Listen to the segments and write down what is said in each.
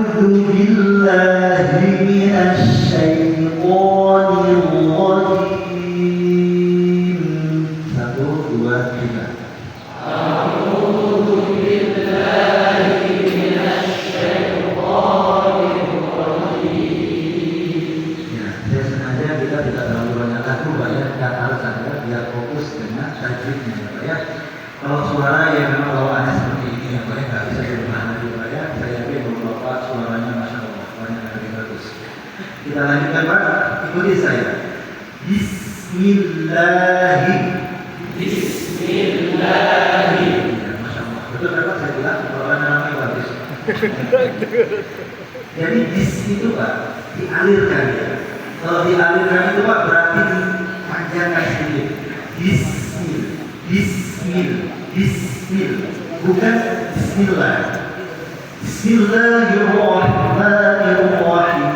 أعوذ بالله من الشيطان الرجيم. Satu, dua, tiga. A'udzu billahi minasyaitonir rajim. Ya, saya sengaja kita tidak terlalu banyak lagu Pak ya, dan harus ada biar fokus dengan tajwidnya ya Pak ya. Kalau suara yang memang bawaannya seperti ini ya Pak ya, nggak bisa dirubah lagi Pak ya. Saya yakin Bapak suaranya Masya Allah, banyak yang lebih bagus. Kita lanjutkan Pak, ikuti saya. Bismillahi. Ya, Masya Allah. Betul kan Pak, saya bilang Quran namanya bagus. Jadi bis itu Pak dialirkan ya. Kalau dialirkan itu Pak berarti dipanjangkan sedikit. Bismil, bukan Bismillah. Bismillahirrahmanirrahim.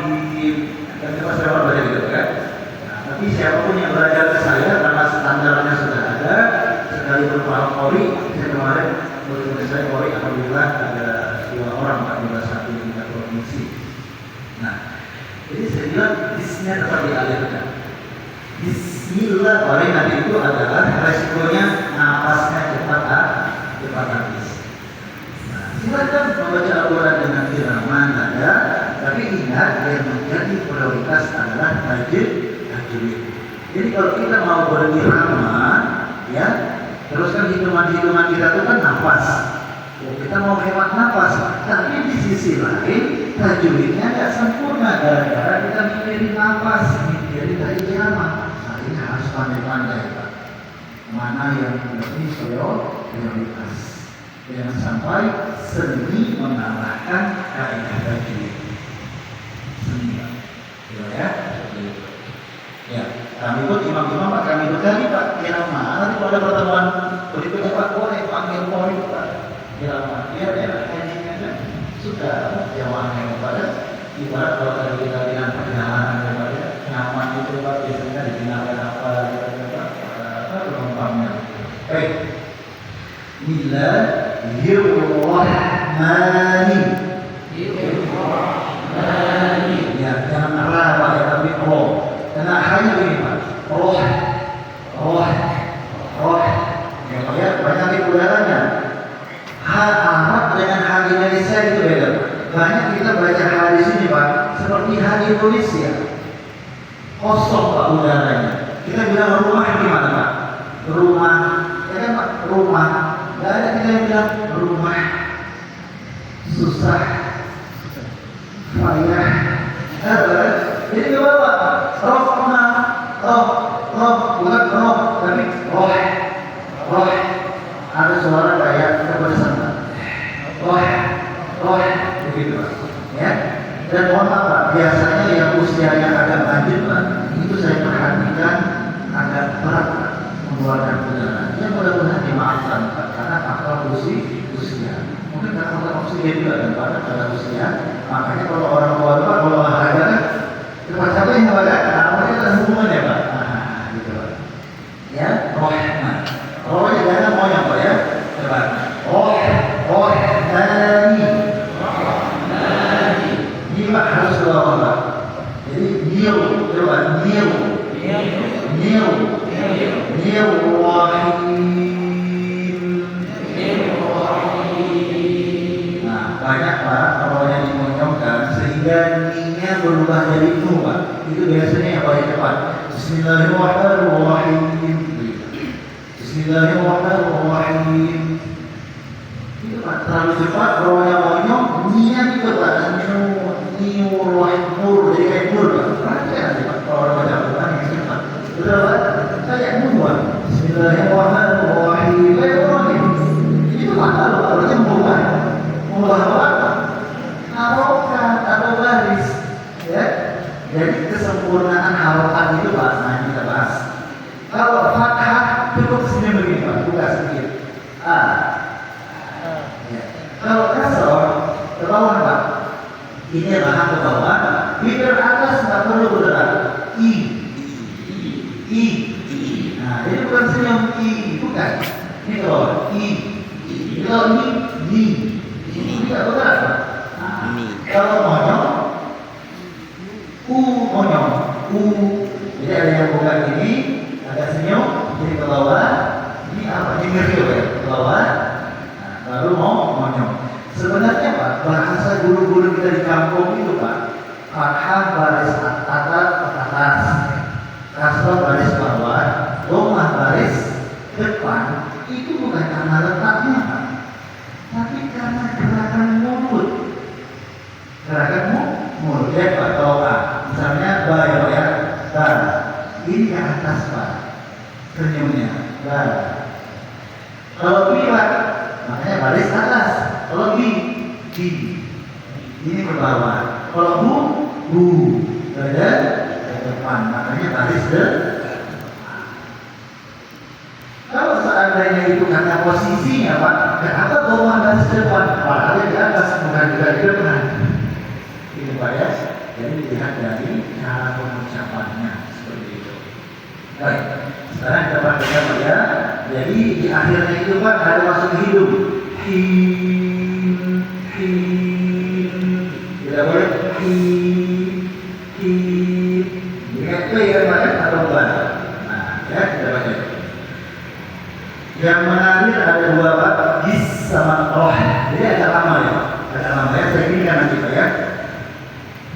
Dan kita selalu belajar gitu kan. Nah, tapi siapapun yang belajar ke saya karena standarnya sudah ada, sekalipun Pak Qori, saya kemarin menurut saya Qori alhamdulillah ada 2 orang Pak di satu tingkat provinsi. Nah, jadi saya bilang bisnya tetap dialirkan. Bismillah, paling nanti itu adalah resikonya napasnya cepat habis. Nah, silakan membaca Al-Quran dengan irama nada, tapi ingat yang menjadi prioritas adalah tajwid. Jadi kalau kita mau berirama, ya, terus kan hitungan kita itu kan nafas. Kita mau hemat nafas, tapi di sisi lain tajwidnya nggak sempurna gara-gara kita mikirin nafas, mikirin dari irama. Nah, ini harus pandai-pandai Pak. Mana yang lebih prioritas. Jangan sampai seni mengalahkan kaidah tajwid. Seni Pak. Ya. Ya, kami ikut imam-imam Pak, kami ikut tadi Pak irama. Nanti pada pertemuan berikutnya Pak boleh panggil Qori Pak. Irama, biar aja sudah jawabnya kepada ibarat kalau tadi kita bilang perjalanan kepada nyaman itu Pak biasanya digunakan apa penumpangnya. Baik. Bismillahirrahmanirrahim. Ya, jangan ra Pak ya, tapi roh. Karena hayu ini Pak. Roh. Ya Pak ya, banyak udaranya. Arab dengan hari Indonesia itu beda. Banyak kita baca hari sini Pak, seperti hari Indonesia. Kosong Pak udaranya. Kita bilang rumah gimana Pak? Rumah, ya kan Pak? Rumah. Gak ada kita yang bilang rumah. Susah. Payah. Jadi gimana Pak? Roh, bukan roh, tapi roh. Ada suara kayak kita bersama. Roh, begitu Pak. Ya. Dan mohon maaf Pak, biasanya yang usianya agak lanjut Pak, itu saya perhatikan agak berat Pak, mengeluarkan udara. Ya mudah-mudahan dimaafkan Pak, karena faktor usia. Mungkin karena faktor oksigen juga dan Pak, karena usia. Makanya kalau orang tua Pak, kalau olahraga kan cepat capek ya Pak, namanya ada hubungannya Pak. Nah, gitu Pak. Ya, roh. Rohnya jangan moyang Pak ya. Coba. Roh, ini Pak harus keluar Pak. Jadi niu, coba niu. Nah, banyak Pak rohnya dimonyongkan sehingga ninya berubah jadi nu Pak. Itu biasanya yang paling cepat. Bismillahirrahmanirrahim. Itu Pak terlalu cepat, rohnya monyong, niat juga Pak. Nur, jadi kayak nur Pak. Perhatikan nanti Pak, kalau orang baca Al-Quran yang cepat. Betul Pak? Kayak nur. Bismillahirrahmanirrahim. Itu mata loh, kalau nyambung Pak. Mengubah apa? Harokat atau baris. Ya. Jadi kesempurnaan harokat itu Pak, nah kita bahas. Kalau fathah cukup sini begini Pak, buka sedikit. Ya. Kalau kasroh ke bawah Pak, ini bahan ke bawah. Bibir atas nggak perlu bergerak. I. Nah, ini bukan senyum I, bukan. Ini ke bawah. I. Kalau ini, ini nggak bergerak Pak. Nah, Kalau monyong, monyong, jadi ada yang buka ini, agak senyum, jadi ke bawah, ini apa? Ini ngeriu ya, ke bawah, nah, baru mau monyong. Sebenarnya Pak, bahasa guru-guru kita di kampung itu Pak, fathah baris atas, kasrah baris bawah, dhammah baris depan, itu bukan karena letaknya Pak, tapi karena gerakan mulut. Gerakan mulut ya Pak, atau misalnya ba ya, ba, ini ke atas Pak, senyumnya, ba. Kalau bi Pak, makanya baris atas. Kalau bi, ini ke bawah. Kalau bu, ke depan, makanya baris Kalau seandainya itu karena posisinya Pak, kenapa dhammah baris depan? Padahal di atas, bukan juga di depan. Ini Pak ya, jadi dilihat dari cara pengucapannya seperti itu. Baik, sekarang kita perhatikan Pak ya. Jadi di akhirnya itu Pak ada masuk hidung. Tidak boleh dengan P ya Pak ya, atau bukan. Nah ya, kita baca. Yang mengalir ada dua Pak, gis sama roh. Jadi ada lama ya, saya pilihkan nanti Pak ya.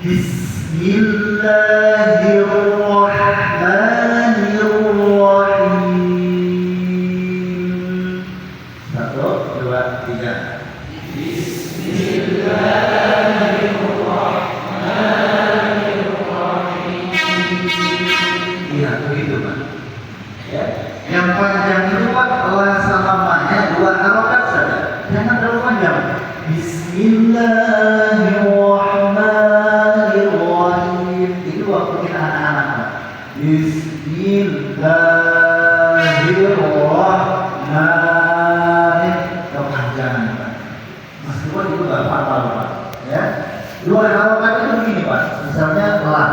Bismillahirrahmanirrahim. 1, 2, 3. Bismillahirrahmanirrahim. Iya, begitu Pak. Ya. Yang panjang itu Pak, la sama ma-nya 2 harokat saja. Jangan terlalu panjang. Bismillahirrahmanirrahim. Itu waktu kita anak-anak Pak. Bismillahirrahmanirrahim. Kepanjangan Pak. Meskipun itu nggak fatal Pak. Ya. 2 harokat itu begini Pak. Misalnya la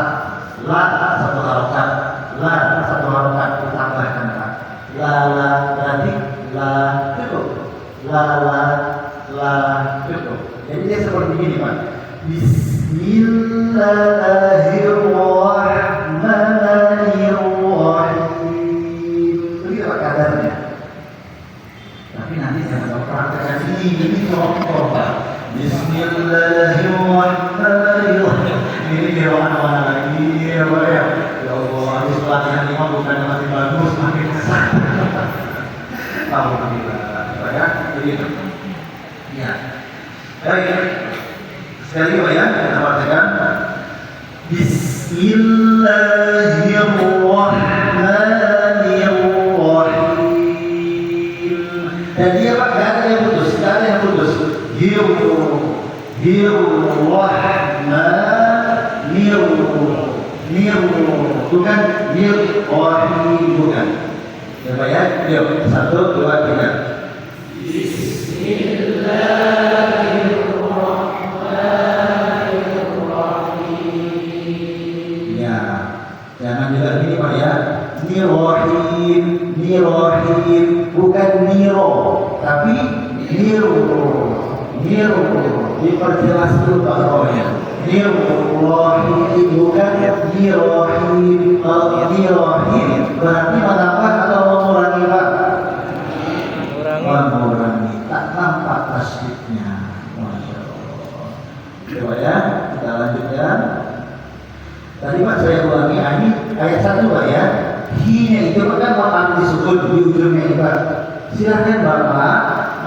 1 harokat, la 1 harokat ditambahkan Pak. La berarti la cukup. La cukup. Jadi dia seperti ini Pak. Bismillahirrahmanirrahim. Begitu Pak kadarnya. Tapi nanti saya mau praktekkan ini contoh Pak. Bismillahirrahmanirrahim. Ini kirawan mana lagi ya Pak ya. Ya Allah, habis pelatihan 5 bukannya masih bagus, makin kesal. Alhamdulillah Pak ya. Begitu. Ya. Baik. Sekali Pak ya, kita praktekkan. Bismillahirrahmanirrahim. Dan dia Pak, tidak ada yang putus, bukan bukan. Ya Pak ya, yuk 1, 2, 3. Bismillahirrahmanirrahim. Ya, jangan juga begini Pak ya. Nirohim, bukan niro, tapi niro. Diperjelas dulu Pak rohnya. Nirohim, bukan nirohim. Kalau nirohim berarti menambah atau mengurangi Pak? Mengurangi. Tak nampak tasbihnya. Masya Allah. Coba ya, kita lanjutkan. Tadi Pak saya ulangi, ini ayat 1 Pak ya. Hi-nya itu kan makan disebut di ujungnya itu Pak. Silahkan Bapak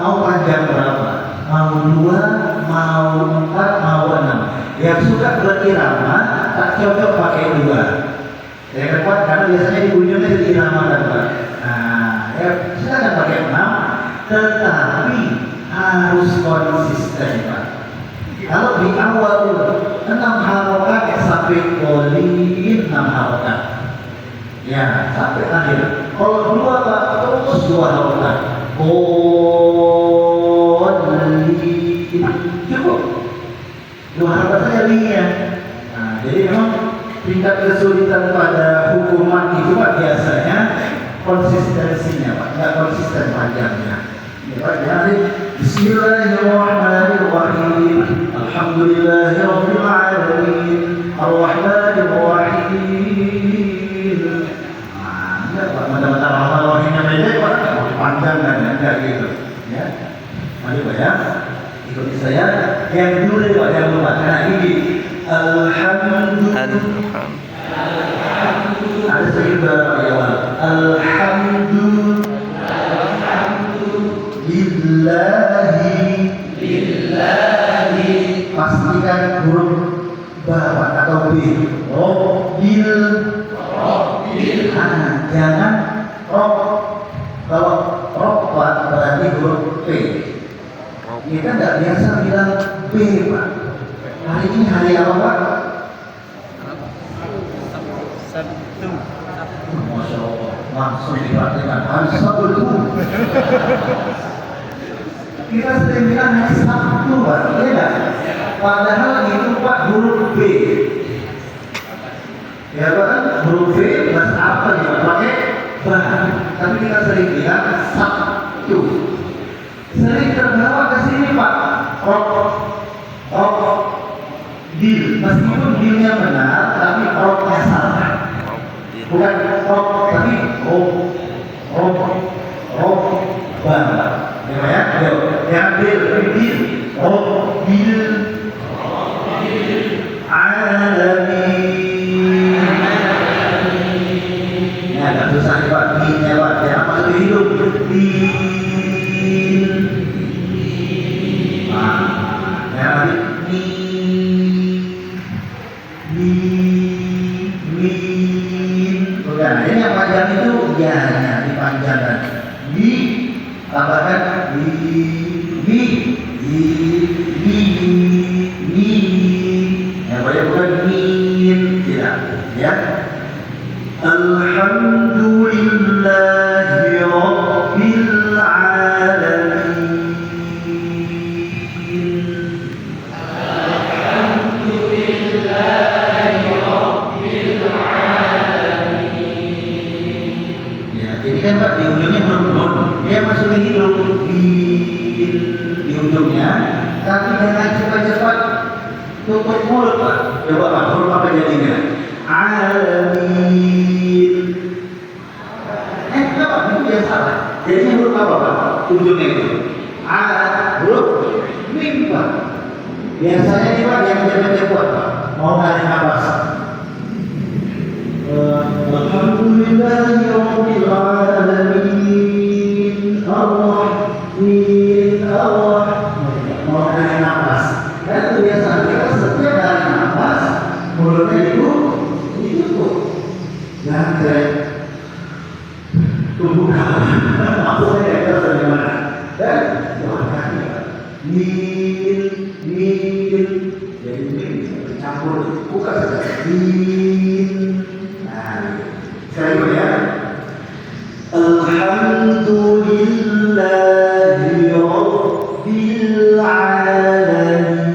mau panjang berapa? Mau 2, mau 4, mau 6. Yang suka berirama tak cocok pakai 2. Ya kan Pak, karena biasanya di ujungnya itu irama kan Pak. Nah, ya silakan pakai 6, tetapi harus konsisten Pak. Kalau di awal 6 harokat sampai kolin 6 harokat. Ya, sampai akhir. Kalau 2 Pak, terus 2 harokat. Cukup 2 harokat saja linya. Nah, jadi memang tingkat kesulitan pada hukuman itu Pak biasanya konsistensinya Pak, nggak konsisten panjangnya. Ya Pak, jadi Bismillahirrahmanirrahim. Alhamdulillahi Rabbil Alamin Ar-Rahmanir Rahim. Enggak Pak, mata-mata Rahman-Rahimnya pendek Pak, mau dipanjangkan enggak gitu ya. Mari Pak ya, ikuti saya yang dulu Pak, yang lupa karena ini Alhamdulillah. Ada sedikit ya Pak. Lillahi. Pastikan huruf ba atau b. Robbil. Jangan rob. Kalau rob berarti huruf p. Kita nggak biasa bilang b Pak. Hari ini hari apa Pak? Sabtu. Masya Allah, langsung diperhatikan hari Sabtu. Kita sering bilang hari Sabtu Pak, iya nggak? Padahal itu Pak huruf B. Ya Pak, huruf B bahasa apa nih Pak? Pakai ba. Tapi kita sering bilang Sabtu. Sering terbawa ke sini Pak. Dil, meskipun dilnya benar, tapi roknya salah. Bukan rok, tapi ban. Ya, yang dil, dil, alamin. Ya, agak susah nih Pak, dilnya Pak. Ya, masuk hidup, dil. Ya, nanti bukan, ini yang panjang itu ya dipanjangkan. Di tambahkan di. Ya boleh bukan min tidak ya. Alhamdulillahi Rabbil Alamin. Ini kan Pak di ujungnya huruf dia masuk di hidung di ujungnya, tapi jangan cepat-cepat tutup mulut Pak. Coba Pak, huruf apa jadinya? Alamin. Enggak Pak, itu yang salah. Jadinya huruf apa Pak? Ujungnya itu huruf mim Pak. Biasanya ini Pak yang cepat-cepat Pak, mau narik nafas. Alhamdulillahi Rabbil Alamin Ar-Rahim mau narik nafas. Dan itu biasa kita setiap narik nafas mulutnya ditutup. Jangan kayak tumbuh maksudnya ya kita bagaimana. Dan doakan min jadi min campur bukan saja min. Sekali lagi ya. Alhamdulillahi Rabbil Alamin.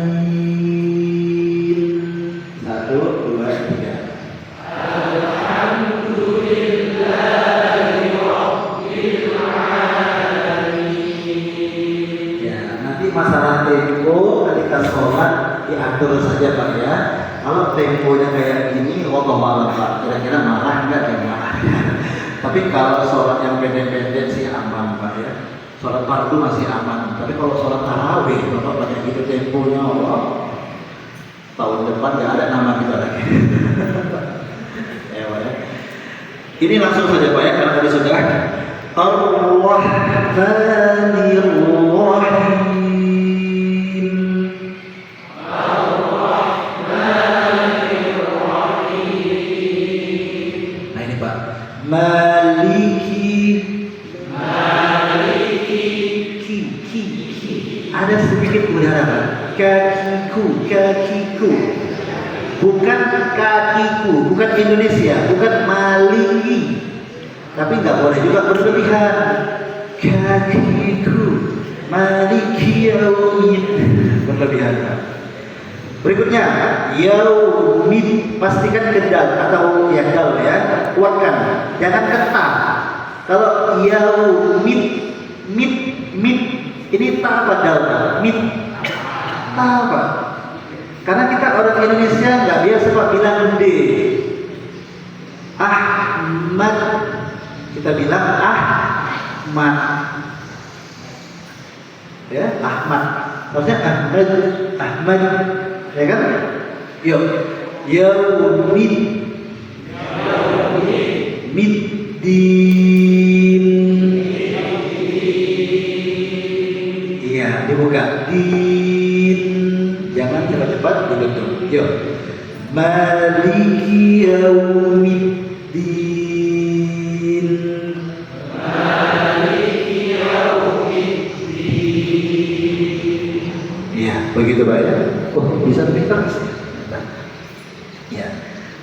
1, 2, 3. Alhamdulillahi Rabbil Alamin. Ya, nanti masalah tempo ketika sholat diatur saja Pak ya. Kalau temponya kayak gini, wallahu a'lam Pak. Kira-kira marah enggak ya marah. Tapi kalau sholat yang pendek-pendek sih aman Pak ya. Sholat fardu masih aman. Tapi kalau sholat tarawih, Bapak pakai gitu temponya, wah. Tahun depan nggak ada nama kita lagi. Ya Pak ya. Ini langsung saja Pak ya, karena tadi sudah Ar-Rahmanir Rahim. Maliki ada sedikit udara kakiku bukan kakiku, bukan Indonesia, bukan maliki, tapi nggak boleh juga berlebihan. Kakiku maliki yaumiddin berlebihan. Berikutnya yaumid, pastikan kedal atau ya dal ya, kuatkan, jangan ketat. Kalau yaumid mid ini ta apa dal? Mid ta apa? Karena kita orang Indonesia nggak biasa Pak bilang D. Ahmad, kita bilang Ahmad, ya Ahmad. Maksudnya Ahmad, ya kan? Yuk, Yaumid, Middin. Iya, dibuka. Din, jangan cepat-cepat dibentuk. Yuk, Maliki Yaumiddin. Maliki Yaumiddin. Iya, begitu Pak ya. Oh, bisa lebih keras. Ya,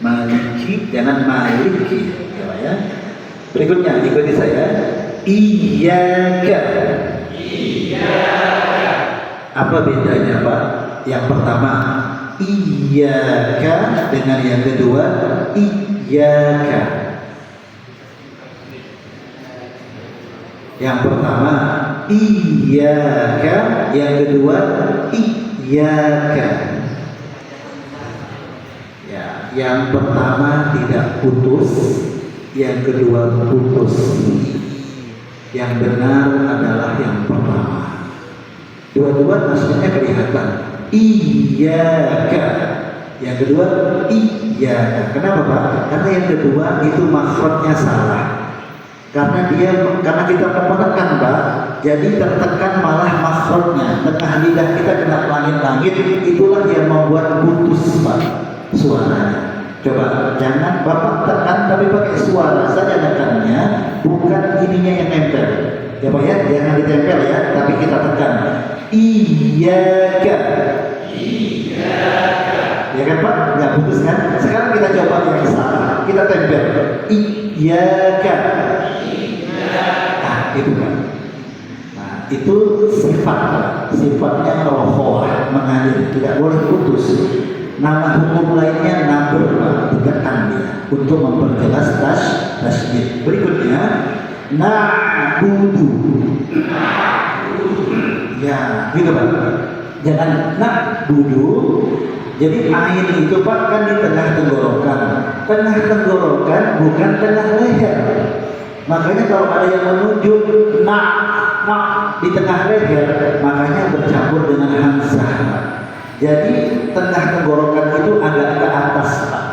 Maliki, jangan Maliki, ya Pak ya. Berikutnya ikuti saya. Iyyaka. Apa bedanya Pak? Yang pertama iyyaka dengan yang kedua iyyaka. Yang pertama iyyaka, yang kedua iyyaka. Ya, yang pertama tidak putus, yang kedua putus. Yang benar adalah yang pertama. Dua-dua maksudnya kelihatan. Iyyaka. Yang kedua iyyaka. Kenapa Pak? Karena yang kedua itu makhrajnya salah. Karena kita menekan Pak, jadi tertekan malah makhrajnya. Tengah lidah kita kena langit-langit, itulah yang membuat putus Pak suaranya. Coba jangan Bapak tekan tapi pakai suara saja tekannya, bukan ininya yang nempel. Ya Pak ya, jangan ditempel ya, tapi kita tekan. Iyyaka. Ya kan Pak? Nggak putus kan? Sekarang kita coba yang salah, kita tempel. Iyyaka. Nah, itu kan. Nah, itu sifat Pak. Sifatnya rohoah, mengalir, tidak boleh putus. Nama hukum lainnya nabur Pak, ditekan dia untuk memperjelas tasydid. Berikutnya na'budu. Ya, gitu Pak. Jangan na'budu. Jadi ain itu Pak kan di tengah tenggorokan. Tengah tenggorokan bukan tengah leher. Makanya kalau ada yang menunjuk di tengah leher, makanya bercampur dengan hamzah Pak. Jadi tengah tenggorokan itu agak ke atas Pak.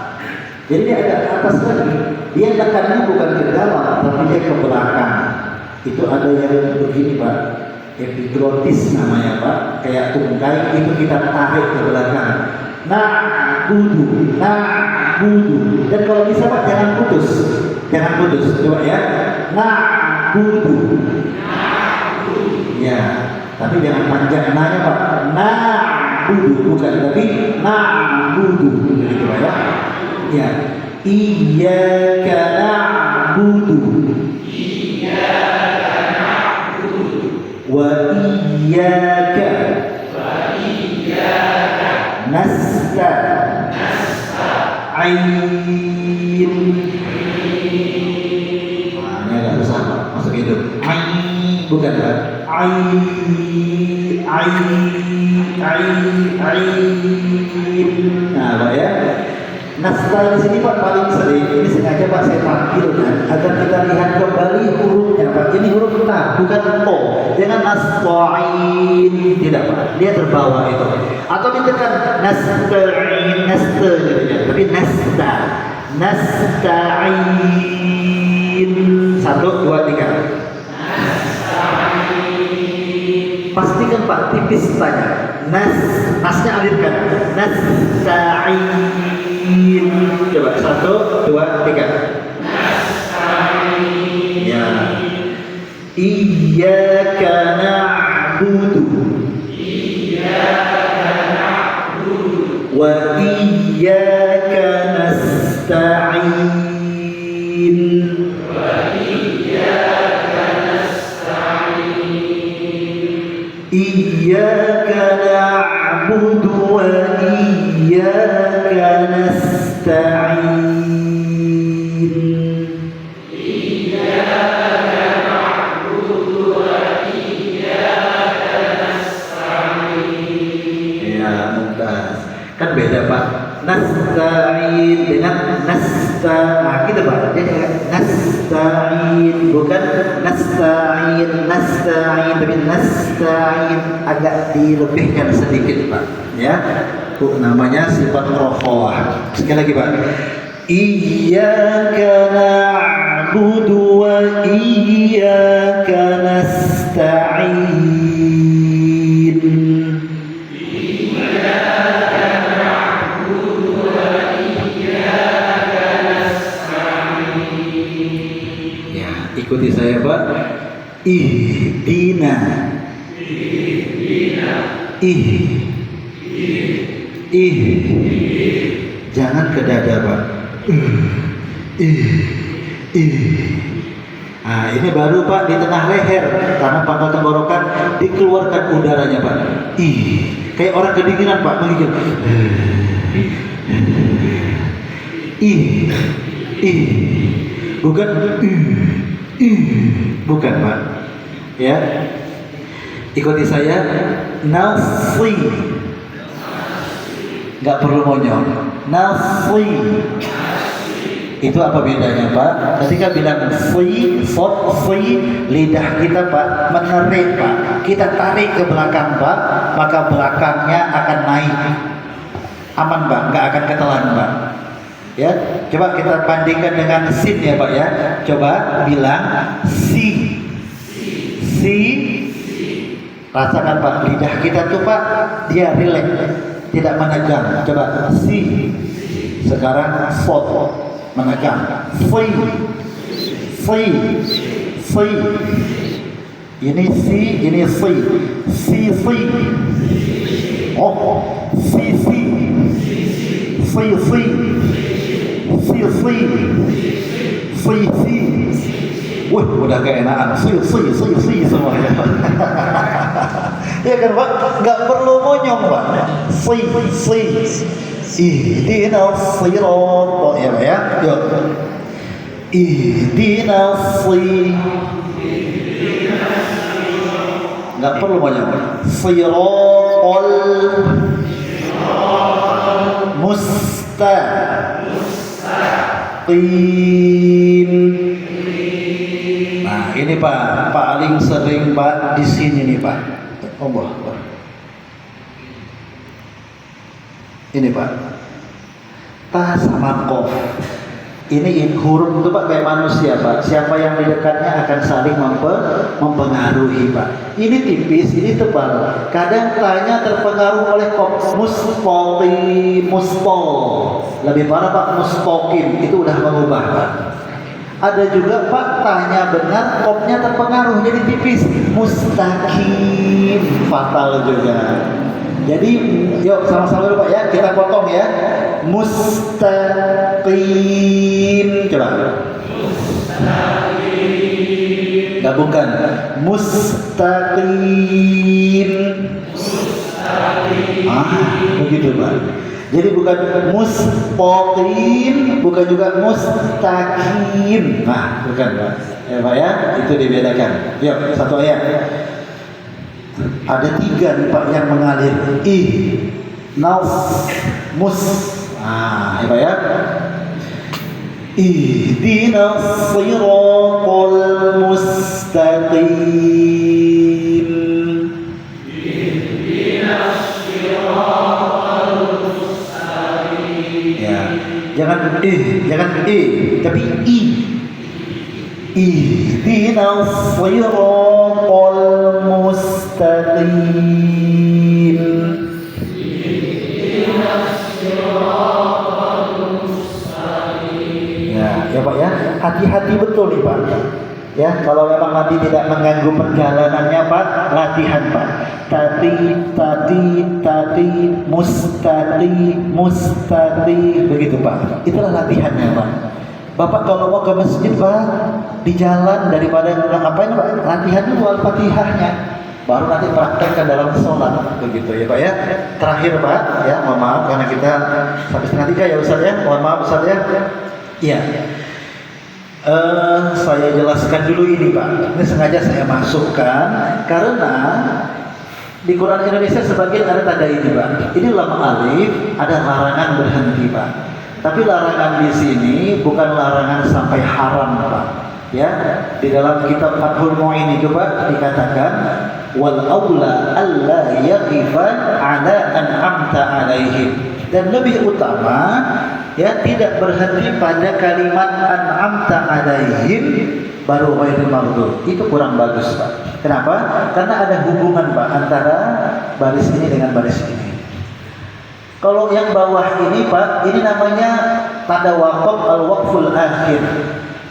Jadi dia agak ke atas lagi. Dia tekannya bukan ke dalam, tapi dia ke belakang. Itu ada yang begini Pak, epiglotis namanya Pak, kayak tungkai, itu kita tarik ke belakang. Na'budu. Dan kalau bisa Pak jangan putus. Coba ya. Na'budu. Ya, tapi jangan panjang nanya Pak. Na'budu bukan, tapi na'budu. Gitu Pak ya. Ya. Iyyaka na'budu. Wa iyyaka nasta'in. Nah, ini agak susah Pak, masuk itu. Bukan Pak. Nah Pak ya. Nasta di sini Pak paling sering. Ini sengaja Pak saya tampilkan agar kita lihat kembali hurufnya Pak. Ini huruf ta, bukan o. Jangan nasta'in, tidak Pak. Dia terbawa itu. Atau ditekan nasta'in, gitu ya. Tapi nasta'in. 1, 2, 3. Pastikan Pak tipis tanya. Nasnya alirkan. Nasta'in. Coba 1, 2, 3. Ya. Iyyaka na'budu. Wa iyyaka nasta'in. Iyyaka na'budu wa iyyaka nasta'in. Ya, mumtaz. Kan Nasta'in dengan gitu Pak. Jadi nasta'in bukan nasta'in tapi nasta'in agak dilebihkan sedikit Pak. Ya. Namanya sifat rafa'ah. Sekali lagi Pak. Iyyaka na'budu wa iyyaka nasta'in. Ya, ikuti saya Pak. Ihdina. Jangan ke dada Pak. Nah, ini baru Pak di tengah leher karena pangkal tenggorokan dikeluarkan udaranya Pak. Kayak orang kedinginan Pak menggigil. Bukan bukan Pak. Ya. Ikuti saya. Nafsi. Nggak perlu monyong. Nafsi. Itu apa bedanya Pak? Ketika bilang fi, lidah kita Pak menarik Pak. Kita tarik ke belakang Pak, maka belakangnya akan naik. Aman Pak, nggak akan ketelan Pak. Ya, coba kita bandingkan dengan sin ya Pak ya. Coba bilang si. Rasakan Pak, lidah kita tuh Pak dia rileks, tidak menegang. Coba si. Sekarang fot menegang. Fi. Ini si, ini fi. Si. Oh, fi. Wah, udah keenakan. Si semuanya. Ya kan Pak, nggak perlu monyong Pak. Ihdina sirat ya Pak ya. Yuk. Ihdina nggak perlu monyong. Siratal mustaqim. Nah, ini Pak, paling sering Pak di sini nih Pak. Allah. Ini Pak. Ta sama qaf. Ini huruf itu Pak kayak manusia Pak. Siapa yang di dekatnya akan saling mempengaruhi Pak. Ini tipis, ini tebal. Kadang tanya terpengaruh oleh qaf. Mustol. Lebih parah Pak, mustaqim. Itu udah mengubah Pak. Ada juga Pak tanya benar, qafnya terpengaruh jadi tipis. Mustaqim, fatal juga. Jadi yuk sama-sama dulu Pak ya, kita potong ya. Mustaqim. Coba. Gabungkan. Mustaqim. Begitu Pak. Jadi bukan mustaqim, bukan juga mustaqim. Nah, bukan Pak. Ya Pak ya, itu dibedakan. Yuk, satu ayat. Ada 3 nih Pak yang mengalir. Mus. Ya Pak ya. Ihdinas siratal mustaqim. Jangan tapi ihdinas siratal mustaqim. Ya Pak ya, hati-hati betul nih Pak. Ya, kalau memang nanti tidak mengganggu perjalanannya Pak, latihan Pak. Tati, mustati, begitu Pak. Itulah latihannya Pak. Bapak kalau mau ke masjid Pak, di jalan daripada ngapain Pak, latihan dulu Al-Fatihahnya. Baru nanti praktekkan dalam sholat, begitu ya Pak ya. Terakhir Pak, ya mohon maaf karena kita sampai setengah 3 ya Ustaz ya. Mohon maaf Ustaz ya. Iya. Saya jelaskan dulu ini Pak. Ini sengaja saya masukkan karena Di Quran Indonesia sebagian ada tanda ini Pak. Ini lam alif, ada larangan berhenti Pak. Tapi larangan di sini bukan larangan sampai haram Pak. Ya, di dalam kitab Fathul Mu'in itu Pak dikatakan wal aula alla yaqifan ala an'amta alaihim. Dan lebih utama ya tidak berhenti pada kalimat an'amta alaihim baru ghairil maghdub. Itu kurang bagus Pak. Kenapa? Karena ada hubungan Pak antara baris ini dengan baris ini. Kalau yang bawah ini Pak, ini namanya tanda waqaf al-waqful akhir.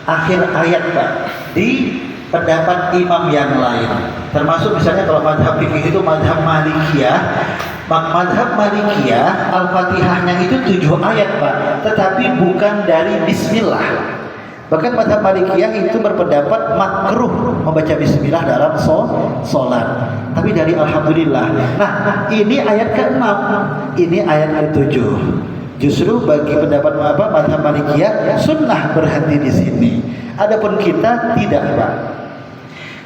Akhir ayat Pak. Di pendapat imam yang lain. Termasuk misalnya kalau mazhab fikih itu mazhab Malikiyah. Mazhab Malikiyah Al-Fatihahnya itu 7 ayat Pak, tetapi bukan dari bismillah. Bahkan mazhab Malikiyah itu berpendapat makruh membaca bismillah dalam sholat. Tapi dari alhamdulillah. Nah, ini ayat ke-6, ini ayat ke-7. Justru bagi pendapat mazhab Malikiyah sunnah berhenti di sini. Adapun kita tidak, Pak.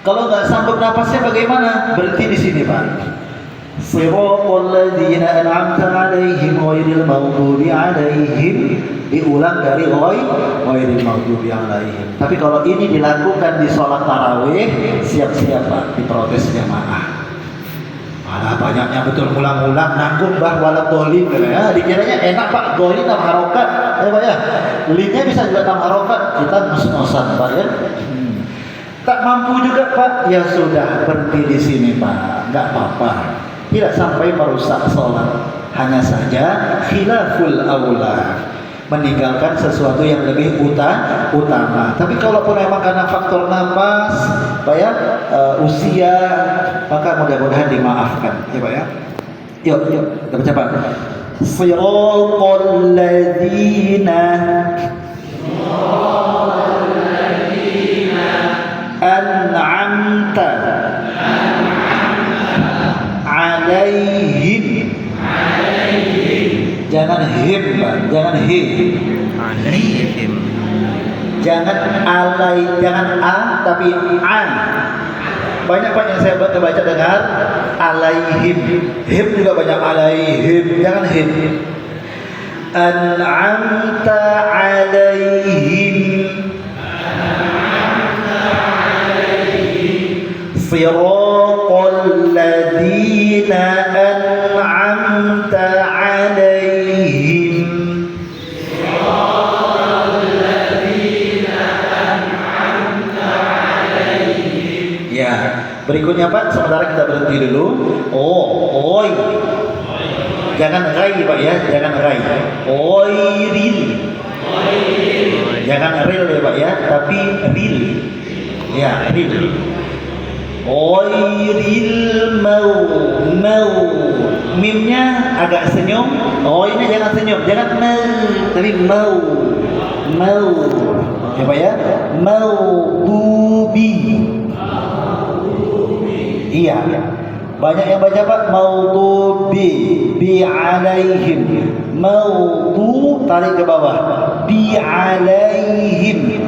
Kalau nggak sanggup napasnya bagaimana? Berhenti di sini, Pak. Shiratal ladzina an'amta 'alaihim ghairil maghdubi 'alaihim, diulang dari ghairil maghdubi 'alaihim. Tapi kalau ini dilakukan di sholat tarawih, siap-siap Pak diprotes jamaah. Malah banyaknya betul ngulang-ngulang nanggung bah wala dolim ya. Dikiranya enak Pak, dolim 6 harokat ya Pak ya. Linnya bisa juga 6 harokat, kita ngos-ngosan Pak ya. Tak mampu juga Pak, ya sudah berhenti di sini Pak, nggak apa-apa. Tidak sampai merusak sholat, hanya saja khilaful aula, meninggalkan sesuatu yang lebih utama. Tapi kalaupun memang karena faktor nafas, Pak ya, usia, maka mudah-mudahan dimaafkan, ya Pak ya. Yuk, kita baca Pak. Shiratal ladzina an'amta alaihim. Jangan him, Pak. Jangan him. Alaihim. Jangan alai, jangan a tapi an. Banyak Pak yang saya baca dengar alaihim. Him juga banyak alaihim. Jangan him. An'amta alaihim. Shiratal ladzina an'amta alaihim. Ya, berikutnya Pak, sementara kita berhenti dulu. Oi. Jangan rai Pak ya, jangan rai. Oiril. Jangan ril ya Pak ya, tapi ril. Ya, ril. Ghairil mau, mimnya agak senyum. Oh ini jangan senyum, jangan mau, tapi mau, ya Pak ya, mau bubi. Iya, banyak yang baca Pak mau bubi, bi alaihim, mau bu tarik ke bawah, bi alaihim.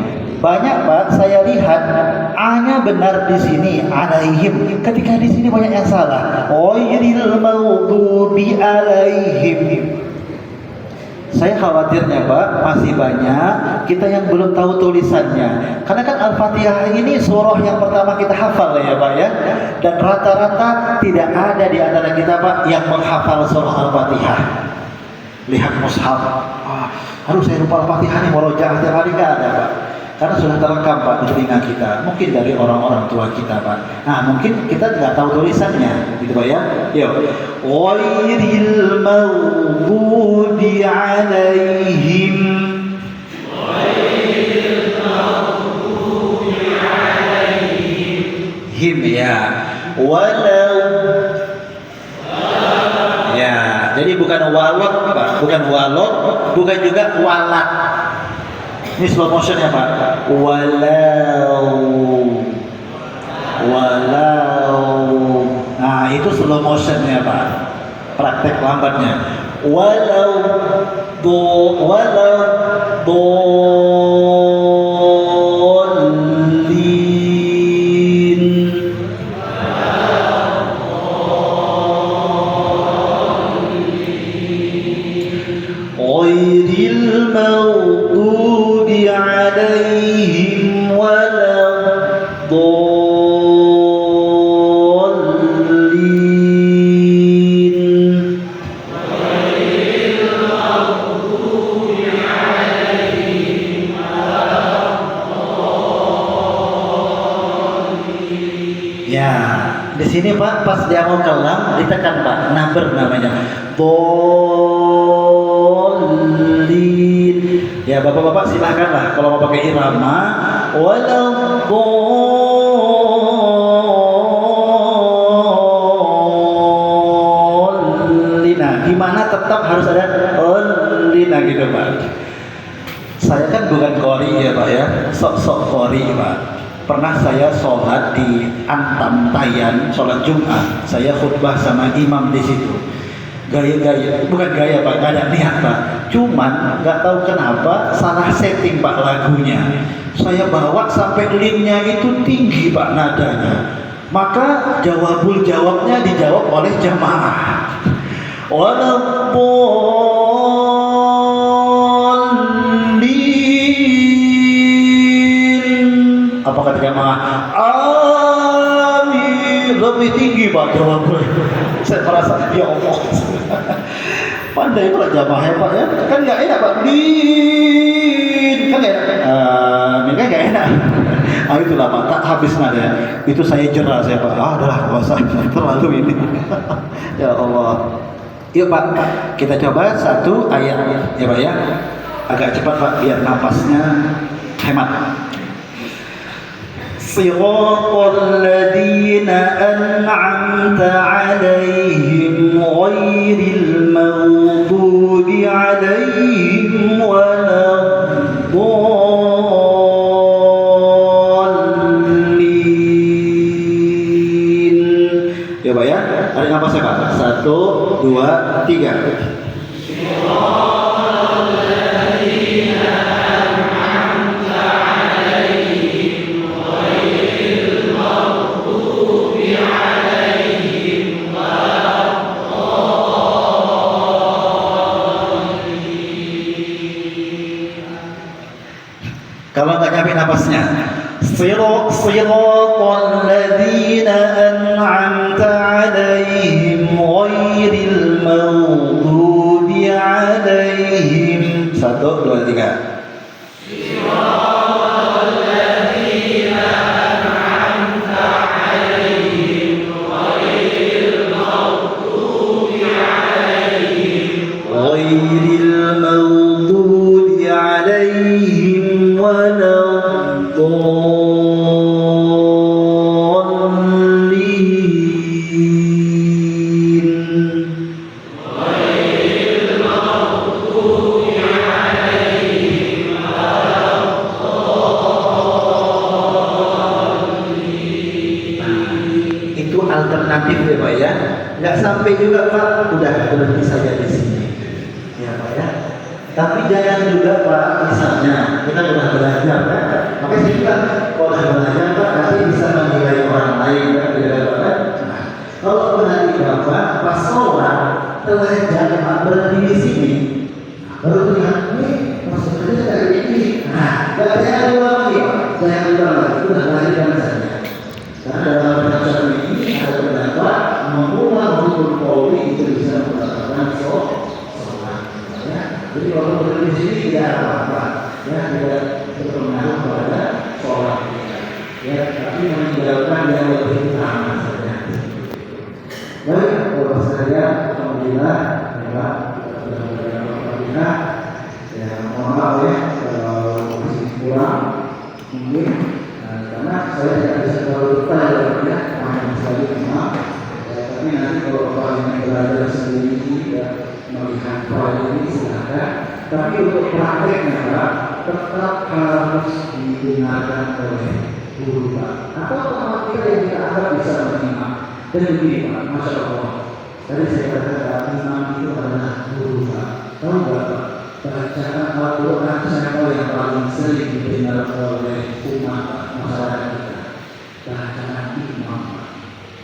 Banyak Pak, saya lihat A-nya benar di sini alaihim, ketika di sini banyak yang salah. Ghairil maghdubi alaihim. Saya khawatirnya Pak, masih banyak kita yang belum tahu tulisannya. Karena kan Al-Fatihah ini surah yang pertama kita hafal ya Pak ya. Dan rata-rata tidak ada di antara kita Pak yang menghafal surah Al-Fatihah. Lihat mushaf, aduh saya lupa Al-Fatihah nih, murojaah tiap hari, nggak ada Pak. Karena sudah terekam Pak di telinga kita, mungkin dari orang-orang tua kita Pak. Nah mungkin kita nggak tahu tulisannya, gitu Pak ya. Yuk, ghairil maghdubi alaihim. Him ya, walau. Ya, jadi bukan walot Pak, bukan walot, bukan juga walat. Ini slow motion ya Pak. Walau. Nah itu slow motion ya Pak. Praktek lambatnya. Walau dolin. ghairil maghdubi alaihim waladdallin. Ya, di sini Pak pas dia mau kelam ditekan Pak, naber namanya. Dolin. Ya Bapak-bapak silahkan lah kalau mau pakai irama. Waladdallin. Nah, gimana tetap harus ada lina gitu Pak. Saya kan bukan qori ya Pak ya, sok-sok qori Pak. Pernah saya sholat di Antam Tayan, sholat Jumat. Saya khutbah sama imam di situ. Gaya-gaya, bukan gaya Pak, gak ada niat Pak. Cuman nggak tahu kenapa salah setting Pak lagunya. Saya bawa sampai limnya itu tinggi Pak nadanya. Maka jawabnya dijawab oleh jamaah. Apa kata jamaah? Amin. Lebih tinggi Pak jawabnya. Saya merasa ya Allah. Pandai pula jamaahnya Pak ya. Kan nggak enak Pak. Din. Kan nggak enak. Amin kan nggak enak. Ah itulah Pak. Tak habis nada. Itu saya jerah saya Pak. Adalah kuasa terlalu ini. Ya Allah. Yuk Pak. Kita coba satu ayat ya Pak ya. Agak cepat Pak biar napasnya hemat. صراط الذين أنعمت عليهم غير المغضوب عليهم ولا الضالين. Ya Pak ya, ada nafasnya Pak. 1, 2, 3. Kalau nggak nyampe napasnya, siratal ladzina an'amta 'alaihim ghairil maghdubi 'alaihim. 1, 2, 3. Alternatif ya Pak ya, nggak sampai juga Pak, udah berhenti saja di sini ya Pak ya. Tapi jangan juga Pak, misalnya kita sudah belajar kan, makanya sih juga kalau sudah belajar Pak nanti bisa menilai orang lain kan, tidak Pak. Nah, kalau nanti Bapak pas sholat telah jamaah berhenti di sini, baru lihat nih maksudnya dari ini, nah nggak saya ulang lagi Pak, saya ulang lagi, udah lahirkan saja. Karena dalam penjelasan ini ada pendapat mengulang hukum Polri itu bisa melakukan sholat. Ya. Jadi kalau berada di sini tidak apa-apa, ya tidak berpengaruh pada sholat. Ya, tapi meninggalkan yang lebih utama saja. Baik, kalau saya alhamdulillah, ya, alhamdulillah, ya mohon maaf ya kalau masih kurang mungkin. Karena saya tidak bisa terlalu detail ya, hanya saja memang. Tapi nanti kalau Bapak yang belajar sendiri dan melihat proyek ini silakan. Tapi untuk prakteknya Pak, tetap harus didengarkan oleh guru Pak. Atau teman kita yang kita anggap bisa menyimak. Dan begini Pak, Masya Allah. Tadi saya katakan imam itu adalah guru Pak. Tahu nggak Pak? Bacaan Al-Quran sampel yang paling sering didengar oleh umat masyarakat kita. Bacaan imam.